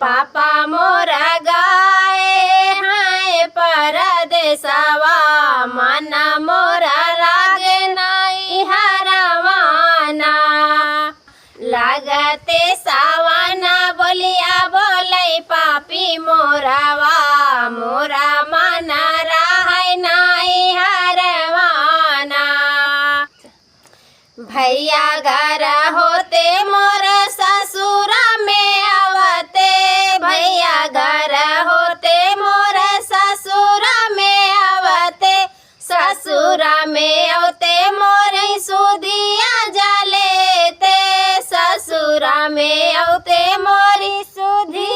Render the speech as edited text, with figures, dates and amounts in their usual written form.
पापा मोरा गाए हैं परदेसवा, मन मोरा लागे नहीं हरवाना। लागते सावना बोलिया बोलै पापी मोरावा, मोरा मन रहे नहीं हरवाना। भैया घर होते मोर ससुर में आवते, भैया घर होते मोर ससुर में आवते, ससुर में आवते मोर सुधिया जलेते, ससुर में आवते मोरी सुधी